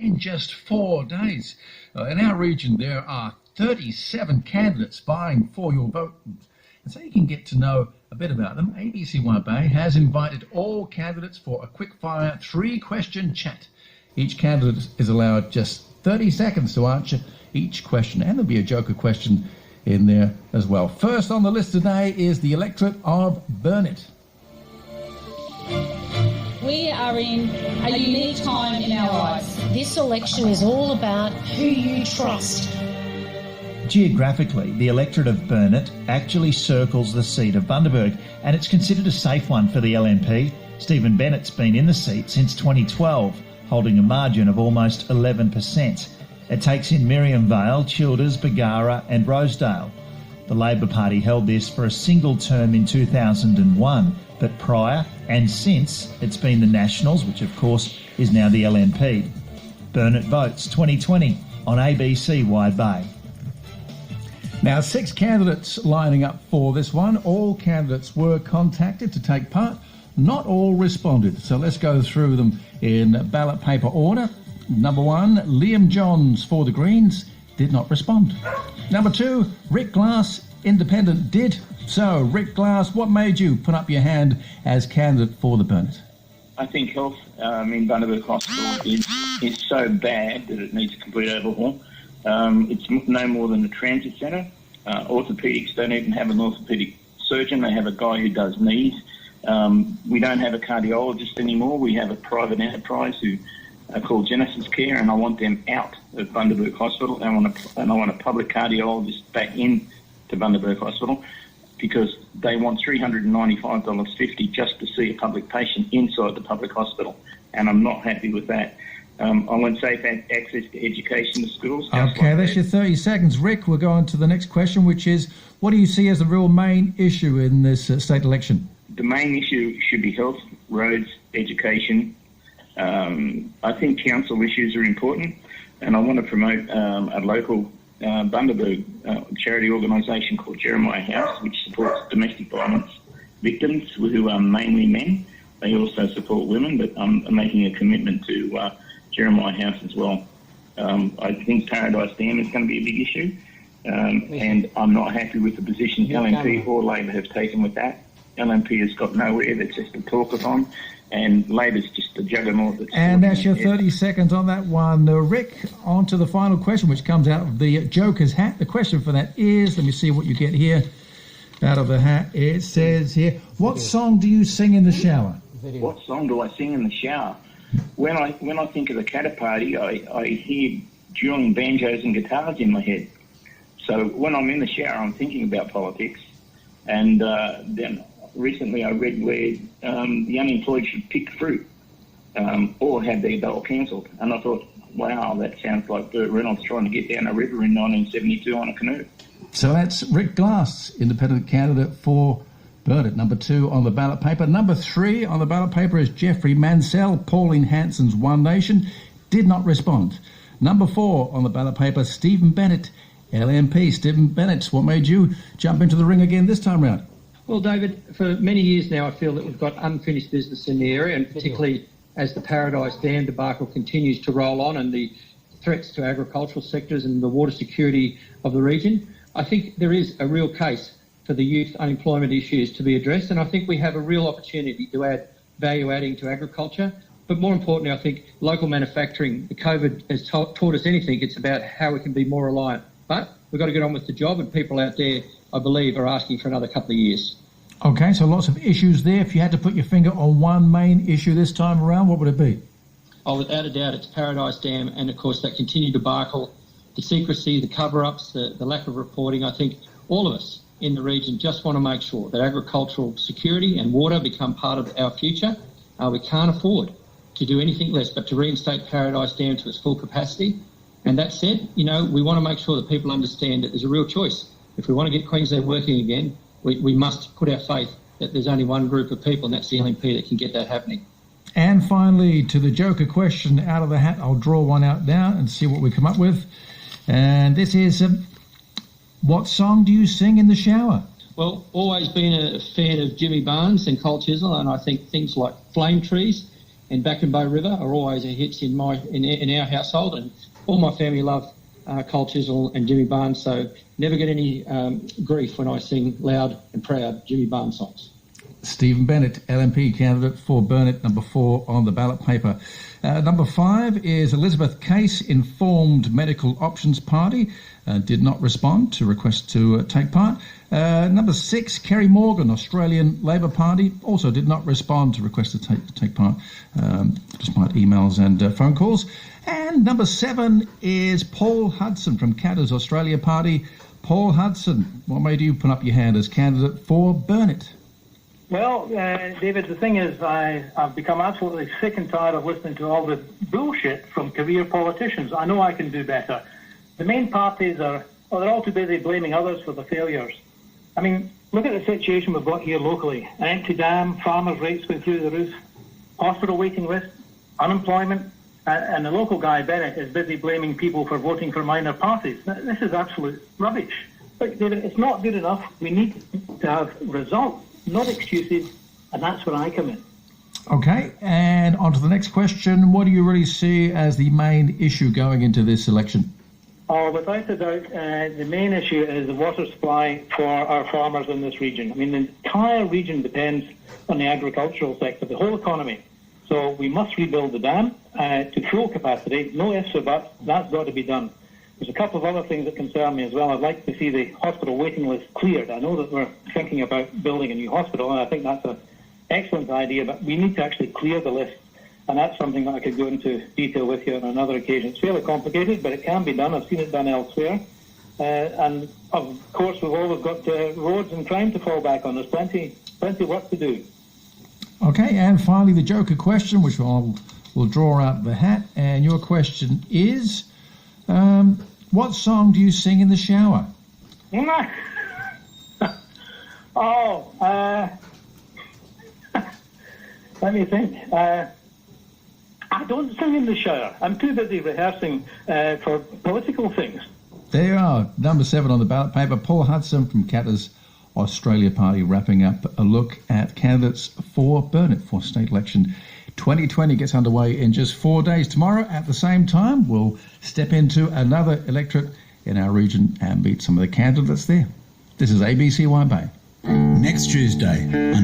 in just 4 days. In our region, there are 37 candidates vying for your vote. And so you can get to know a bit about them. ABC1 Bay has invited all candidates for a quick-fire 3-question chat. Each candidate is allowed just 30 seconds to answer each question, and there'll be a joker question in there as well. First on the list today is the electorate of Burnett. We are in a unique time in our lives. This election is all about who you trust. Geographically, the electorate of Burnett actually circles the seat of Bundaberg, and it's considered a safe one for the LNP. Stephen Bennett's been in the seat since 2012, holding a margin of almost 11%. It takes in Miriam Vale, Childers, Bargara and Rosedale. The Labor Party held this for a single term in 2001, but prior and since, it's been the Nationals, which of course is now the LNP. Burnett votes 2020 on ABC Wide Bay. Now, 6 candidates lining up for this one. All candidates were contacted to take part. Not all responded. So let's go through them in ballot paper order. Number 1, Liam Johns for the Greens, did not respond. Number 2, Rick Glass, Independent, did. So, Rick Glass, what made you put up your hand as candidate for the Burnett? I think health in Bundaberg Hospital is so bad that it needs a complete overhaul. It's no more than a transit centre. Orthopaedics don't even have an orthopaedic surgeon. They have a guy who does knees. We don't have a cardiologist anymore. We have a private enterprise who are called Genesis Care, and I want them out of Bundaberg Hospital. I want a public cardiologist back in to Bundaberg Hospital, because they want $395.50 just to see a public patient inside the public hospital, and I'm not happy with that. I want safe access to education to schools. Okay, that's your 30 seconds. Rick, we'll go on to the next question, which is, what do you see as the real main issue in this state election? The main issue should be health, roads, education. I think council issues are important, and I want to promote a local Bundaberg charity organisation called Jeremiah House, which supports domestic violence victims who are mainly men. They also support women, but I'm making a commitment to Jeremiah House as well. I think Paradise Dam is going to be a big issue, and I'm not happy with the position LNP or Labor have taken with that. LNP has got nowhere. That's just a talkathon, and Labor's just a juggernaut. And that's your 30 seconds on that one. Rick, on to the final question, which comes out of the Joker's hat. The question for that is, let me see what you get here out of the hat. It says here, what song do you sing in the shower? What song do I sing in the shower? When I think of the Catter Party, I hear dueling banjos and guitars in my head. So when I'm in the shower, I'm thinking about politics. And then recently I read where the unemployed should pick fruit or have their dole cancelled. And I thought, wow, that sounds like Burt Reynolds trying to get down a river in 1972 on a canoe. So that's Rick Glass, independent candidate for Burnett. Number 2 on the ballot paper. Number 3 on the ballot paper is Jeffrey Mansell, Pauline Hanson's One Nation, did not respond. Number 4 on the ballot paper, Stephen Bennett, LNP. Stephen Bennett, what made you jump into the ring again this time round? Well, David, for many years now I feel that we've got unfinished business in the area, and particularly as the Paradise Dam debacle continues to roll on and the threats to agricultural sectors and the water security of the region, I think there is a real case for the youth unemployment issues to be addressed, and I think we have a real opportunity to add value adding to agriculture. But more importantly, I think local manufacturing, the COVID has taught us anything, it's about how we can be more reliant. But we've got to get on with the job, and people out there, I believe, are asking for another couple of years. Okay, so lots of issues there. If you had to put your finger on one main issue this time around, what would it be? Oh, without a doubt, it's Paradise Dam, and of course that continued debacle, the secrecy, the cover-ups, the lack of reporting. I think all of us in the region just want to make sure that agricultural security and water become part of our future. We can't afford to do anything less but to reinstate Paradise Dam to its full capacity. And that said, we want to make sure that people understand that there's a real choice. If we want to get Queensland working again, we must put our faith that there's only one group of people, and that's the LNP, that can get that happening. And finally, to the Joker question out of the hat, I'll draw one out now and see what we come up with. And this is, what song do you sing in the shower? Well, always been a fan of Jimmy Barnes and Cole Chisel, and I think things like Flame Trees and Back and Bay River are always a hits in our household, and all my family love Cole Chisel and Jimmy Barnes, so never get any grief when I sing loud and proud Jimmy Barnes songs. Stephen Bennett, LNP candidate for Burnett, number 4 on the ballot paper. Number 5 is Elizabeth Case, Informed Medical Options Party, did not respond to request to take part. Number 6, Kerry Morgan, Australian Labor Party, also did not respond to request to take part, despite emails and phone calls. And number 7 is Paul Hudson from Canada's Australia Party. Paul Hudson, what made you put up your hand as candidate for Burnett? Well, David, the thing is, I've become absolutely sick and tired of listening to all the bullshit from career politicians. I know I can do better. The main parties they're all too busy blaming others for the failures. I mean, look at the situation we've got here locally. An empty dam, farmers' rates going through the roof, hospital waiting lists, unemployment, and the local guy, Bennett, is busy blaming people for voting for minor parties. This is absolute rubbish. But, David, it's not good enough. We need to have results, not excuses, and that's where I come in. Okay, and on to the next question. What do you really see as the main issue going into this election? Oh, without a doubt, the main issue is the water supply for our farmers in this region. I mean, the entire region depends on the agricultural sector, the whole economy. So we must rebuild the dam to full capacity. No ifs or buts. That's got to be done. There's a couple of other things that concern me as well. I'd like to see the hospital waiting list cleared. I know that we're thinking about building a new hospital, and I think that's an excellent idea, but we need to actually clear the list. And that's something that I could go into detail with you on another occasion. It's fairly complicated, but it can be done. I've seen it done elsewhere. And, of course, we've always got roads and crime to fall back on. There's plenty work to do. Okay, and finally the Joker question, which we'll draw out the hat. And your question is, what song do you sing in the shower? Let me think. I don't sing in the shower. I'm too busy rehearsing for political things. There you are, number 7 on the ballot paper. Paul Hudson from Canada's Australia Party, wrapping up a look at candidates for Burnett for state election 2020 gets underway in just 4 days. Tomorrow at the same time, we'll step into another electorate in our region and meet some of the candidates there. This is ABC White Bay. Next Tuesday.